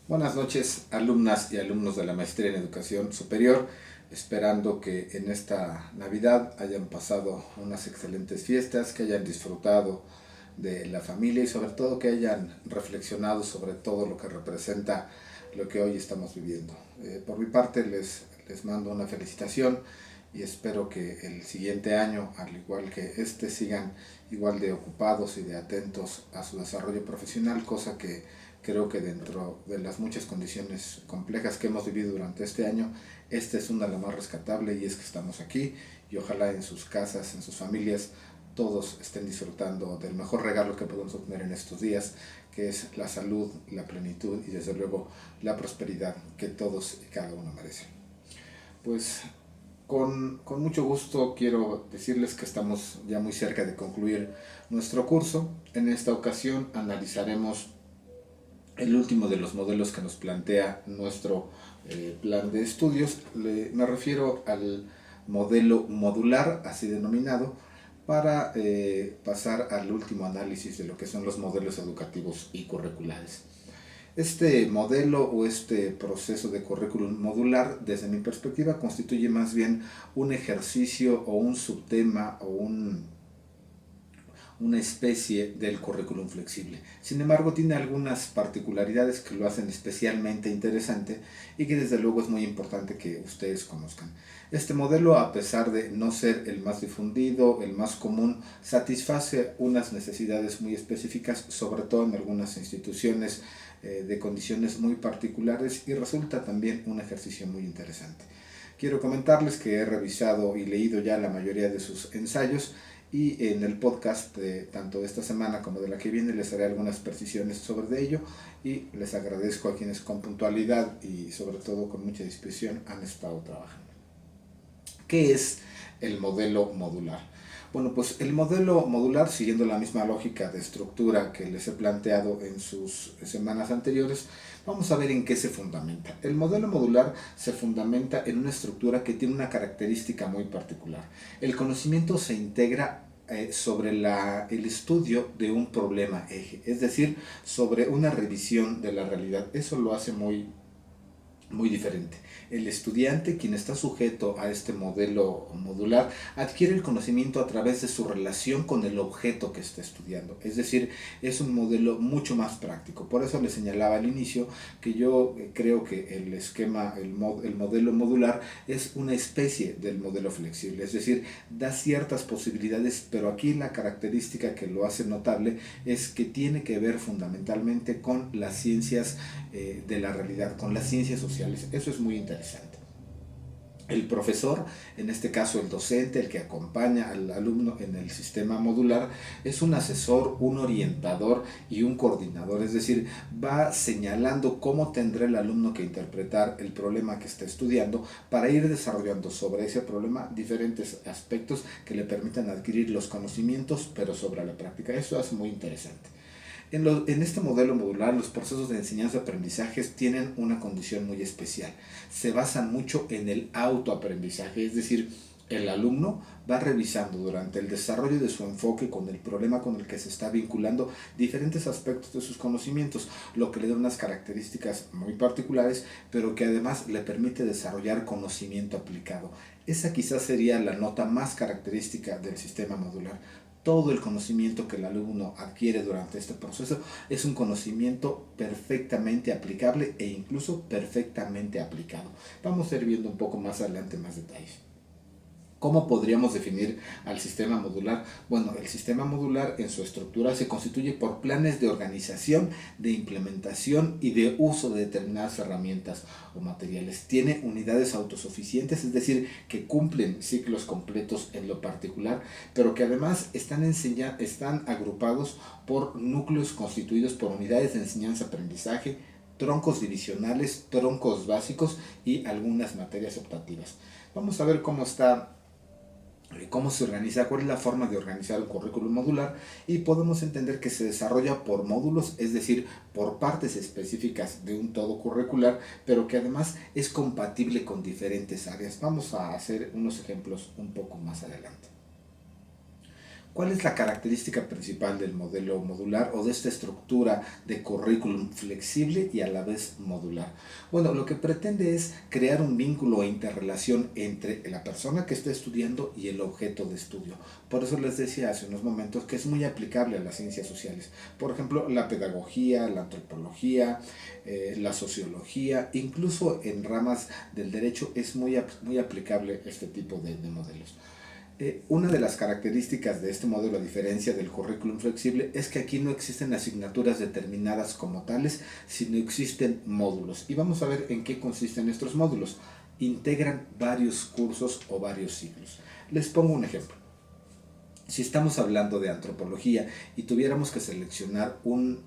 Buenas noches, alumnas y alumnos de la Maestría en Educación Superior, esperando que en esta Navidad hayan pasado unas excelentes fiestas, que hayan disfrutado de la familia y sobre todo que hayan reflexionado sobre todo lo que representa lo que hoy estamos viviendo. Por mi parte les mando una felicitación y espero que el siguiente año, al igual que este, sigan igual de ocupados y de atentos a su desarrollo profesional, cosa que creo que dentro de las muchas condiciones complejas que hemos vivido durante este año, esta es una de las más rescatables y es que estamos aquí y ojalá en sus casas, en sus familias, todos estén disfrutando del mejor regalo que podemos obtener en estos días, que es la salud, la plenitud y desde luego la prosperidad que todos y cada uno merecen. Pues con mucho gusto quiero decirles que estamos ya muy cerca de concluir nuestro curso. En esta ocasión analizaremos el último de los modelos que nos plantea nuestro plan de estudios. Me refiero al modelo modular, así denominado, para pasar al último análisis de lo que son los modelos educativos y curriculares. Este modelo o este proceso de currículum modular, desde mi perspectiva, constituye más bien un ejercicio o un subtema o una especie del currículum flexible. Sin embargo, tiene algunas particularidades que lo hacen especialmente interesante y que desde luego es muy importante que ustedes conozcan. Este modelo, a pesar de no ser el más difundido, el más común, satisface unas necesidades muy específicas, sobre todo en algunas instituciones de condiciones muy particulares, y resulta también un ejercicio muy interesante. Quiero comentarles que he revisado y leído ya la mayoría de sus ensayos y en el podcast tanto de esta semana como de la que viene les haré algunas precisiones sobre ello y les agradezco a quienes con puntualidad y sobre todo con mucha disposición han estado trabajando. ¿Qué es el modelo modular? Bueno, pues el modelo modular, siguiendo la misma lógica de estructura que les he planteado en sus semanas anteriores, vamos a ver en qué se fundamenta. El modelo modular se fundamenta en una estructura que tiene una característica muy particular. El conocimiento se integra sobre el estudio de un problema eje, es decir, sobre una revisión de la realidad. Eso lo hace muy diferente. El estudiante, quien está sujeto a este modelo modular, adquiere el conocimiento a través de su relación con el objeto que está estudiando. Es decir, es un modelo mucho más práctico. Por eso le señalaba al inicio que yo creo que el esquema, el modelo modular es una especie del modelo flexible. Es decir, da ciertas posibilidades, pero aquí la característica que lo hace notable es que tiene que ver fundamentalmente con las ciencias de la realidad, con las ciencias sociales. Eso es muy interesante. El profesor, en este caso el docente, el que acompaña al alumno en el sistema modular, es un asesor, un orientador y un coordinador, es decir, va señalando cómo tendrá el alumno que interpretar el problema que está estudiando para ir desarrollando sobre ese problema diferentes aspectos que le permitan adquirir los conocimientos, pero sobre la práctica. Eso es muy interesante. En este modelo modular, los procesos de enseñanza-aprendizaje tienen una condición muy especial. Se basan mucho en el autoaprendizaje, es decir, el alumno va revisando durante el desarrollo de su enfoque con el problema con el que se está vinculando diferentes aspectos de sus conocimientos, lo que le da unas características muy particulares, pero que además le permite desarrollar conocimiento aplicado. Esa quizás sería la nota más característica del sistema modular. Todo el conocimiento que el alumno adquiere durante este proceso es un conocimiento perfectamente aplicable e incluso perfectamente aplicado. Vamos a ir viendo un poco más adelante más detalles. ¿Cómo podríamos definir al sistema modular? Bueno, el sistema modular en su estructura se constituye por planes de organización, de implementación y de uso de determinadas herramientas o materiales. Tiene unidades autosuficientes, es decir, que cumplen ciclos completos en lo particular, pero que además están agrupados por núcleos constituidos por unidades de enseñanza-aprendizaje, troncos divisionales, troncos básicos y algunas materias optativas. Vamos a ver cómo se organiza, cuál es la forma de organizar el currículum modular, y podemos entender que se desarrolla por módulos, es decir, por partes específicas de un todo curricular, pero que además es compatible con diferentes áreas. Vamos a hacer unos ejemplos un poco más adelante. ¿Cuál es la característica principal del modelo modular o de esta estructura de currículum flexible y a la vez modular? Bueno, lo que pretende es crear un vínculo e interrelación entre la persona que está estudiando y el objeto de estudio. Por eso les decía hace unos momentos que es muy aplicable a las ciencias sociales. Por ejemplo, la pedagogía, la antropología, la sociología, incluso en ramas del derecho es muy aplicable este tipo de modelos. Una de las características de este modelo, a diferencia del currículum flexible, es que aquí no existen asignaturas determinadas como tales, sino existen módulos. Y vamos a ver en qué consisten estos módulos. Integran varios cursos o varios ciclos. Les pongo un ejemplo. Si estamos hablando de antropología y tuviéramos que seleccionar un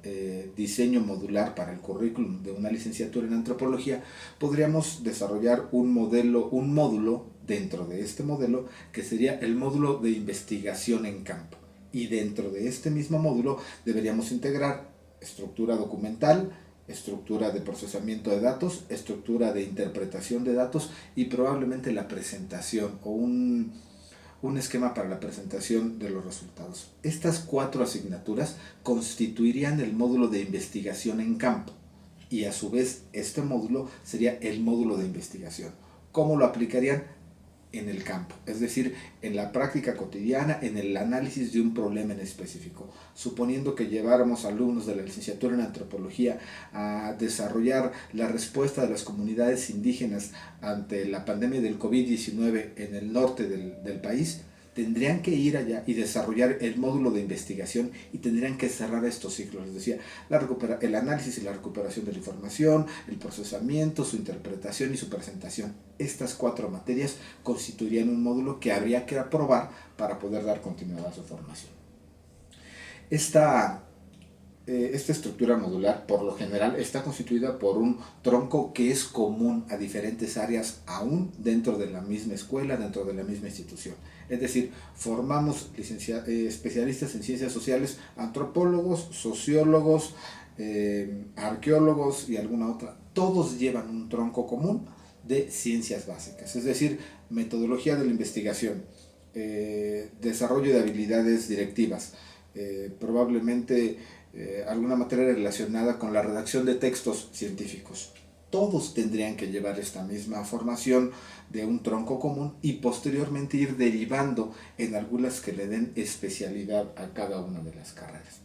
diseño modular para el currículum de una licenciatura en antropología, podríamos desarrollar un módulo dentro de este modelo que sería el módulo de investigación en campo. Y dentro de este mismo módulo deberíamos integrar estructura documental, estructura de procesamiento de datos, estructura de interpretación de datos y probablemente la presentación o un esquema para la presentación de los resultados. Estas 4 asignaturas constituirían el módulo de investigación en campo y a su vez este módulo sería el módulo de investigación. ¿Cómo lo aplicarían? En el campo, es decir, en la práctica cotidiana, en el análisis de un problema en específico. Suponiendo que lleváramos alumnos de la licenciatura en antropología a desarrollar la respuesta de las comunidades indígenas ante la pandemia del COVID-19 en el norte del país, tendrían que ir allá y desarrollar el módulo de investigación y tendrían que cerrar estos ciclos. Les decía, el análisis y la recuperación de la información, el procesamiento, su interpretación y su presentación. Estas 4 materias constituirían un módulo que habría que aprobar para poder dar continuidad a su formación. Esta estructura modular, por lo general, está constituida por un tronco que es común a diferentes áreas, aún dentro de la misma escuela, dentro de la misma institución. Es decir, formamos especialistas en ciencias sociales, antropólogos, sociólogos, arqueólogos y alguna otra. Todos llevan un tronco común de ciencias básicas, es decir, metodología de la investigación, desarrollo de habilidades directivas, probablemente alguna materia relacionada con la redacción de textos científicos. Todos tendrían que llevar esta misma formación de un tronco común y posteriormente ir derivando en algunas que le den especialidad a cada una de las carreras.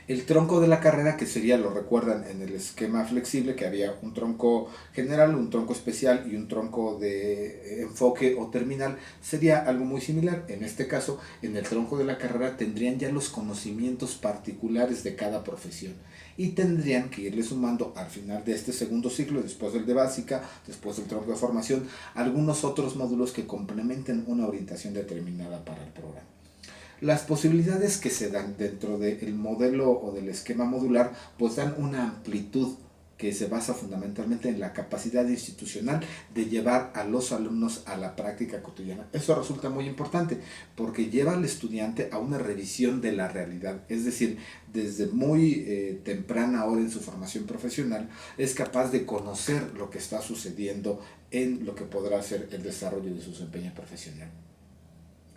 El tronco de la carrera, que sería, lo recuerdan en el esquema flexible, que había un tronco general, un tronco especial y un tronco de enfoque o terminal, sería algo muy similar. En este caso, en el tronco de la carrera tendrían ya los conocimientos particulares de cada profesión y tendrían que irle sumando al final de este segundo ciclo, después del de básica, después del tronco de formación, algunos otros módulos que complementen una orientación determinada para el programa. Las posibilidades que se dan dentro del modelo o del esquema modular pues dan una amplitud que se basa fundamentalmente en la capacidad institucional de llevar a los alumnos a la práctica cotidiana. Eso resulta muy importante porque lleva al estudiante a una revisión de la realidad, es decir, desde muy temprana hora en su formación profesional es capaz de conocer lo que está sucediendo en lo que podrá ser el desarrollo de su desempeño profesional.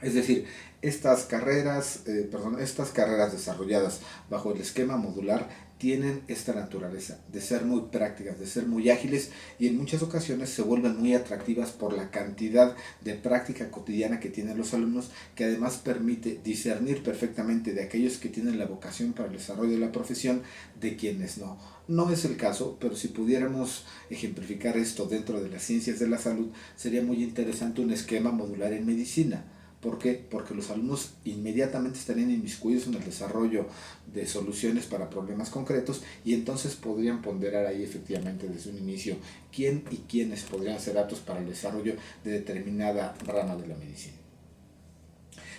Es decir, estas carreras desarrolladas bajo el esquema modular tienen esta naturaleza de ser muy prácticas, de ser muy ágiles y en muchas ocasiones se vuelven muy atractivas por la cantidad de práctica cotidiana que tienen los alumnos, que además permite discernir perfectamente de aquellos que tienen la vocación para el desarrollo de la profesión de quienes no. No es el caso, pero si pudiéramos ejemplificar esto dentro de las ciencias de la salud, sería muy interesante un esquema modular en medicina. ¿Por qué? Porque los alumnos inmediatamente estarían inmiscuidos en el desarrollo de soluciones para problemas concretos y entonces podrían ponderar ahí efectivamente desde un inicio quién y quiénes podrían ser aptos para el desarrollo de determinada rama de la medicina.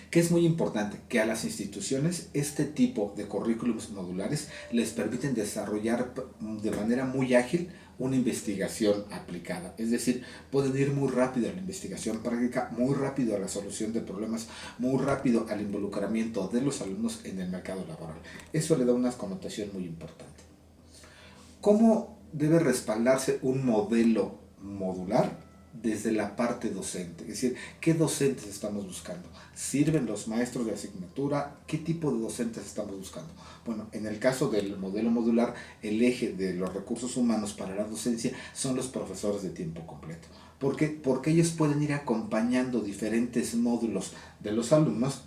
Que es muy importante que a las instituciones este tipo de currículums modulares les permiten desarrollar de manera muy ágil una investigación aplicada, es decir, pueden ir muy rápido a la investigación práctica, muy rápido a la solución de problemas, muy rápido al involucramiento de los alumnos en el mercado laboral. Eso le da una connotación muy importante. ¿Cómo debe respaldarse un modelo modular? desde la parte docente, es decir, ¿qué docentes estamos buscando? ¿Sirven los maestros de asignatura? ¿Qué tipo de docentes estamos buscando? Bueno, en el caso del modelo modular, el eje de los recursos humanos para la docencia son los profesores de tiempo completo. ¿Por qué? Porque ellos pueden ir acompañando diferentes módulos de los alumnos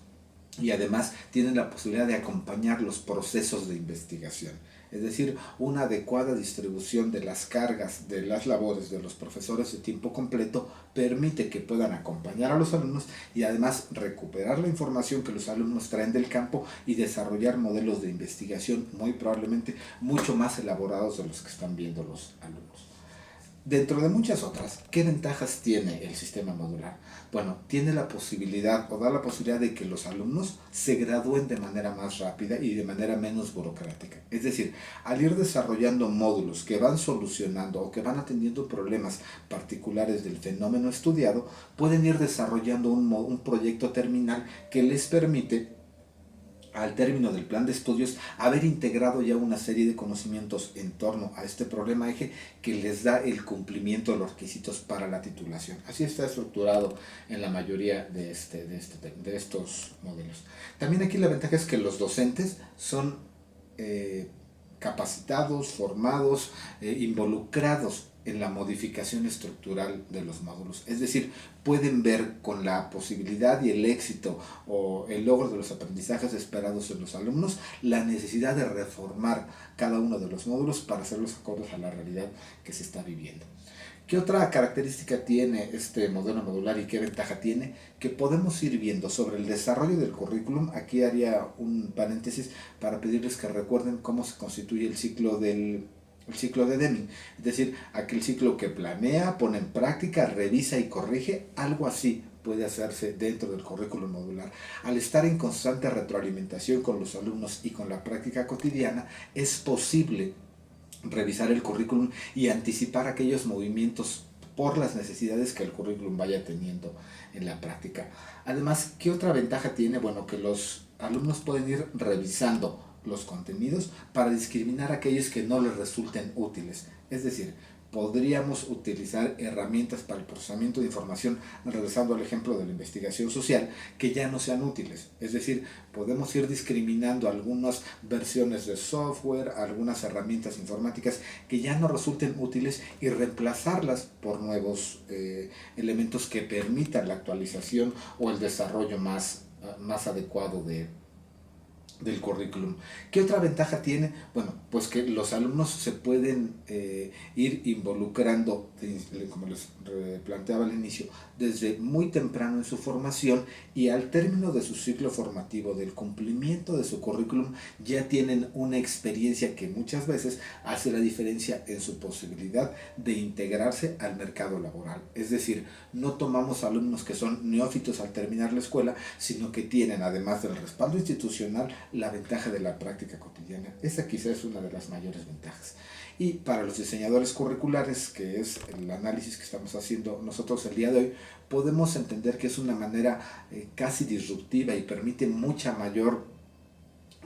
y además tienen la posibilidad de acompañar los procesos de investigación. Es decir, una adecuada distribución de las cargas, de las labores de los profesores de tiempo completo permite que puedan acompañar a los alumnos y además recuperar la información que los alumnos traen del campo y desarrollar modelos de investigación muy probablemente mucho más elaborados de los que están viendo los alumnos. Dentro de muchas otras, ¿qué ventajas tiene el sistema modular? Bueno, tiene la posibilidad o da la posibilidad de que los alumnos se gradúen de manera más rápida y de manera menos burocrática. Es decir, al ir desarrollando módulos que van solucionando o que van atendiendo problemas particulares del fenómeno estudiado, pueden ir desarrollando un proyecto terminal que les permite al término del plan de estudios, haber integrado ya una serie de conocimientos en torno a este problema eje que les da el cumplimiento de los requisitos para la titulación. Así está estructurado en la mayoría de estos modelos. También aquí la ventaja es que los docentes son capacitados, formados, involucrados en la modificación estructural de los módulos. Es decir, pueden ver con la posibilidad y el éxito o el logro de los aprendizajes esperados en los alumnos la necesidad de reformar cada uno de los módulos para hacerlos acordes a la realidad que se está viviendo. ¿Qué otra característica tiene este modelo modular y qué ventaja tiene? Que podemos ir viendo sobre el desarrollo del currículum. Aquí haría un paréntesis para pedirles que recuerden cómo se constituye el ciclo de Deming, es decir, aquel ciclo que planea, pone en práctica, revisa y corrige. Algo así puede hacerse dentro del currículum modular. Al estar en constante retroalimentación con los alumnos y con la práctica cotidiana, es posible revisar el currículum y anticipar aquellos movimientos por las necesidades que el currículum vaya teniendo en la práctica. Además, ¿qué otra ventaja tiene? Bueno, que los alumnos pueden ir revisando los contenidos para discriminar aquellos que no les resulten útiles. Es decir, podríamos utilizar herramientas para el procesamiento de información, regresando al ejemplo de la investigación social, que ya no sean útiles. Es decir, podemos ir discriminando algunas versiones de software, algunas herramientas informáticas que ya no resulten útiles y reemplazarlas por nuevos elementos que permitan la actualización o el desarrollo más adecuado del currículum. ¿Qué otra ventaja tiene? Bueno, pues que los alumnos se pueden ir involucrando, como les planteaba al inicio, desde muy temprano en su formación y al término de su ciclo formativo, del cumplimiento de su currículum, ya tienen una experiencia que muchas veces hace la diferencia en su posibilidad de integrarse al mercado laboral. Es decir, no tomamos alumnos que son neófitos al terminar la escuela, sino que tienen, además del respaldo institucional, la ventaja de la práctica cotidiana. Esa quizás es una de las mayores ventajas. Y para los diseñadores curriculares, que es el análisis que estamos haciendo nosotros el día de hoy, podemos entender que es una manera casi disruptiva y permite mucha mayor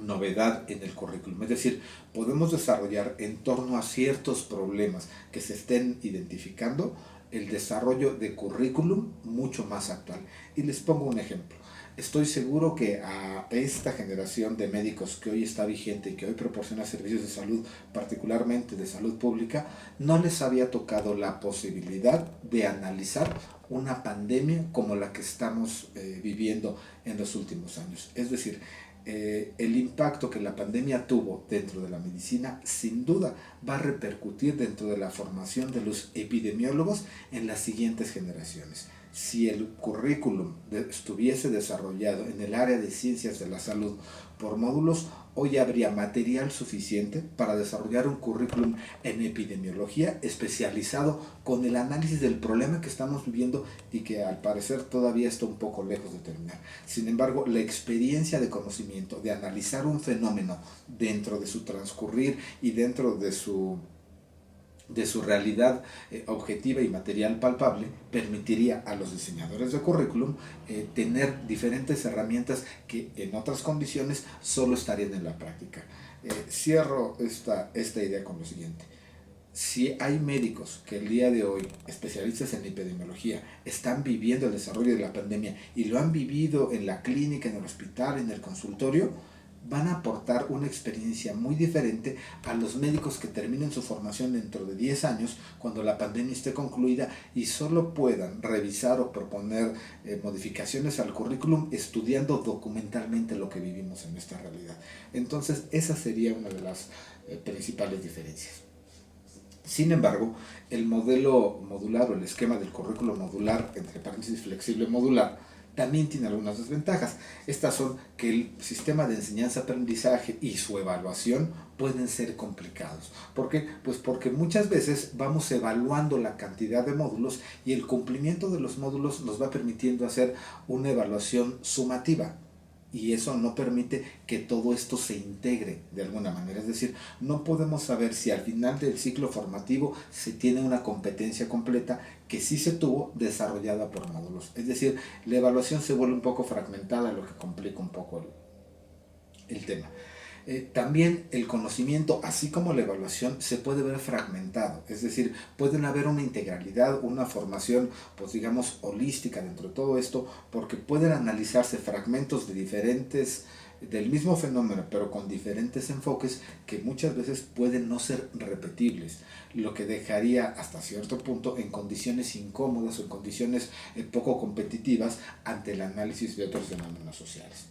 novedad en el currículum. Es decir, podemos desarrollar en torno a ciertos problemas que se estén identificando el desarrollo de currículum mucho más actual. Y les pongo un ejemplo. Estoy seguro que a esta generación de médicos que hoy está vigente y que hoy proporciona servicios de salud, particularmente de salud pública, no les había tocado la posibilidad de analizar una pandemia como la que estamos viviendo en los últimos años. Es decir, el impacto que la pandemia tuvo dentro de la medicina sin duda va a repercutir dentro de la formación de los epidemiólogos en las siguientes generaciones. Si el currículum estuviese desarrollado en el área de ciencias de la salud por módulos, hoy habría material suficiente para desarrollar un currículum en epidemiología especializado con el análisis del problema que estamos viviendo y que al parecer todavía está un poco lejos de terminar. Sin embargo, la experiencia de conocimiento, de analizar un fenómeno dentro de su transcurrir y dentro de su realidad objetiva y material palpable, permitiría a los diseñadores de currículum tener diferentes herramientas que en otras condiciones solo estarían en la práctica. Cierro esta idea con lo siguiente. Si hay médicos que el día de hoy, especialistas en epidemiología, están viviendo el desarrollo de la pandemia y lo han vivido en la clínica, en el hospital, en el consultorio, van a aportar una experiencia muy diferente a los médicos que terminen su formación dentro de 10 años, cuando la pandemia esté concluida y solo puedan revisar o proponer modificaciones al currículum estudiando documentalmente lo que vivimos en nuestra realidad. Entonces, esa sería una de las principales diferencias. Sin embargo, el modelo modular o el esquema del currículo modular, entre paréntesis flexible modular, también tiene algunas desventajas. Estas son que el sistema de enseñanza-aprendizaje y su evaluación pueden ser complicados. ¿Por qué? Pues porque muchas veces vamos evaluando la cantidad de módulos y el cumplimiento de los módulos nos va permitiendo hacer una evaluación sumativa. Y eso no permite que todo esto se integre de alguna manera. Es decir, no podemos saber si al final del ciclo formativo se tiene una competencia completa que sí se tuvo desarrollada por módulos. Es decir, la evaluación se vuelve un poco fragmentada, lo que complica un poco el tema. También el conocimiento, así como la evaluación, se puede ver fragmentado, es decir, pueden haber una integralidad, una formación, pues digamos, holística dentro de todo esto, porque pueden analizarse fragmentos de diferentes, del mismo fenómeno, pero con diferentes enfoques que muchas veces pueden no ser repetibles, lo que dejaría hasta cierto punto en condiciones incómodas o en condiciones poco competitivas ante el análisis de otros fenómenos sociales.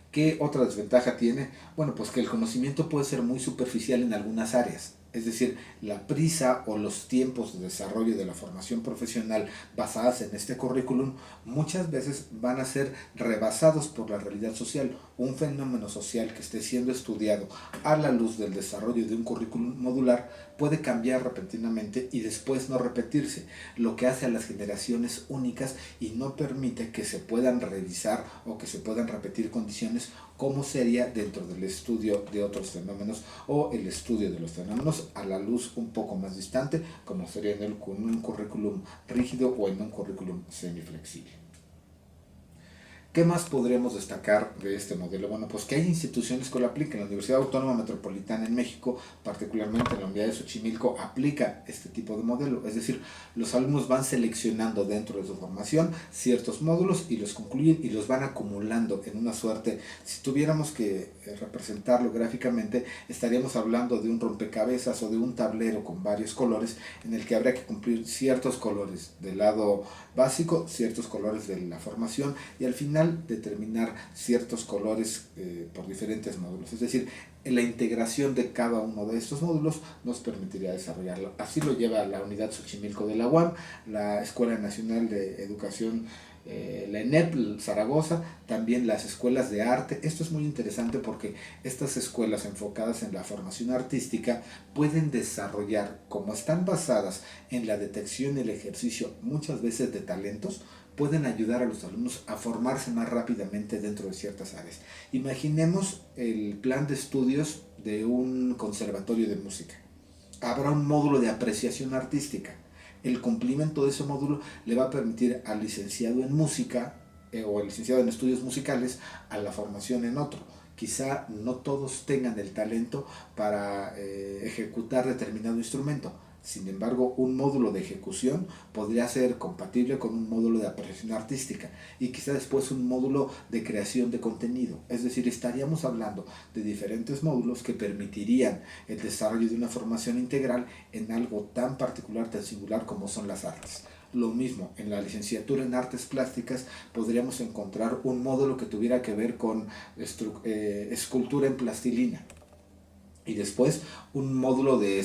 ¿Qué otra desventaja tiene? Bueno, pues que el conocimiento puede ser muy superficial en algunas áreas. Es decir, la prisa o los tiempos de desarrollo de la formación profesional basadas en este currículum muchas veces van a ser rebasados por la realidad social. Un fenómeno social que esté siendo estudiado a la luz del desarrollo de un currículum modular puede cambiar repentinamente y después no repetirse, lo que hace a las generaciones únicas y no permite que se puedan revisar o que se puedan repetir condiciones como sería dentro del estudio de otros fenómenos o el estudio de los fenómenos a la luz un poco más distante, como sería en un currículum rígido o en un currículum semiflexible. ¿Qué más podríamos destacar de este modelo? Bueno, pues que hay instituciones que lo aplican. La Universidad Autónoma Metropolitana en México, particularmente en la unidad de Xochimilco, aplica este tipo de modelo. Es decir, los alumnos van seleccionando dentro de su formación ciertos módulos y los concluyen y los van acumulando en una suerte. Si tuviéramos que representarlo gráficamente, estaríamos hablando de un rompecabezas o de un tablero con varios colores en el que habría que cumplir ciertos colores del lado básico, ciertos colores de la formación y al final determinar ciertos colores por diferentes módulos. Es decir, la integración de cada uno de estos módulos nos permitiría desarrollarlo. Así lo lleva la unidad Xochimilco de la UAM, la Escuela Nacional de Educación, la ENEP Zaragoza, también las escuelas de arte. Esto es muy interesante porque estas escuelas enfocadas en la formación artística pueden desarrollar, como están basadas en la detección y el ejercicio muchas veces de talentos, pueden ayudar a los alumnos a formarse más rápidamente dentro de ciertas áreas. Imaginemos el plan de estudios de un conservatorio de música. Habrá un módulo de apreciación artística. El cumplimiento de ese módulo le va a permitir al licenciado en música o al licenciado en estudios musicales a la formación en otro. Quizá no todos tengan el talento para ejecutar determinado instrumento. Sin embargo, un módulo de ejecución podría ser compatible con un módulo de apreciación artística y quizá después un módulo de creación de contenido. Es decir, estaríamos hablando de diferentes módulos que permitirían el desarrollo de una formación integral en algo tan particular, tan singular como son las artes. Lo mismo, en la licenciatura en artes plásticas podríamos encontrar un módulo que tuviera que ver con escultura en plastilina y después un módulo de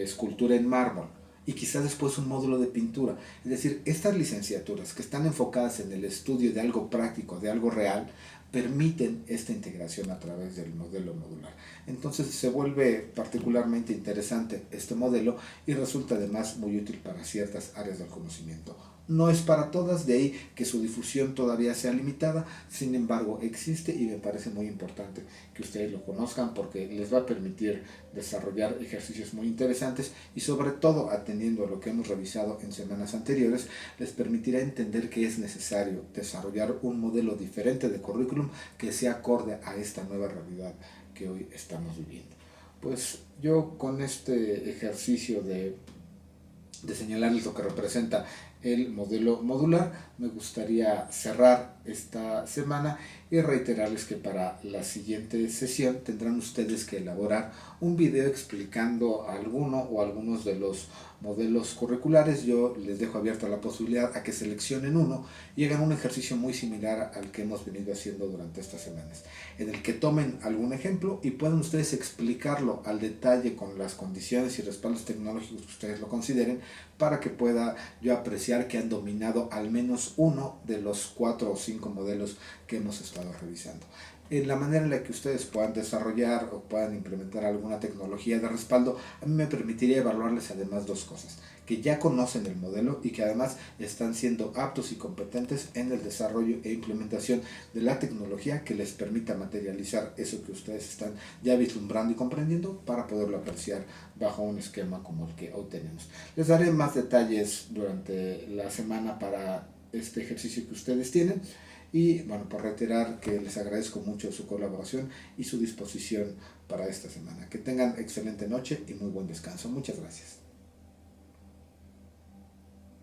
escultura en mármol y quizás después un módulo de pintura. Es decir, estas licenciaturas que están enfocadas en el estudio de algo práctico, de algo real, permiten esta integración a través del modelo modular. Entonces se vuelve particularmente interesante este modelo y resulta además muy útil para ciertas áreas del conocimiento. No es para todas, de ahí que su difusión todavía sea limitada, sin embargo existe y me parece muy importante que ustedes lo conozcan porque les va a permitir desarrollar ejercicios muy interesantes y sobre todo atendiendo a lo que hemos revisado en semanas anteriores, les permitirá entender que es necesario desarrollar un modelo diferente de currículum que sea acorde a esta nueva realidad que hoy estamos viviendo. Pues yo con este ejercicio de señalarles lo que representa el modelo modular, me gustaría cerrar esta semana y reiterarles que para la siguiente sesión tendrán ustedes que elaborar un video explicando alguno o algunos de los modelos curriculares. Yo les dejo abierta la posibilidad a que seleccionen uno y hagan un ejercicio muy similar al que hemos venido haciendo durante estas semanas, en el que tomen algún ejemplo y puedan ustedes explicarlo al detalle con las condiciones y respaldos tecnológicos que ustedes lo consideren, para que pueda yo apreciar que han dominado al menos uno de los 4 o 5 modelos que hemos estado revisando. En la manera en la que ustedes puedan desarrollar o puedan implementar alguna tecnología de respaldo, a mí me permitiría evaluarles además dos cosas: que ya conocen el modelo y que además están siendo aptos y competentes en el desarrollo e implementación de la tecnología que les permita materializar eso que ustedes están ya vislumbrando y comprendiendo, para poderlo apreciar bajo un esquema como el que hoy tenemos. Les daré más detalles durante la semana para este ejercicio que ustedes tienen. Y bueno, por reiterar que les agradezco mucho su colaboración y su disposición para esta semana. Que tengan excelente noche y muy buen descanso. Muchas gracias.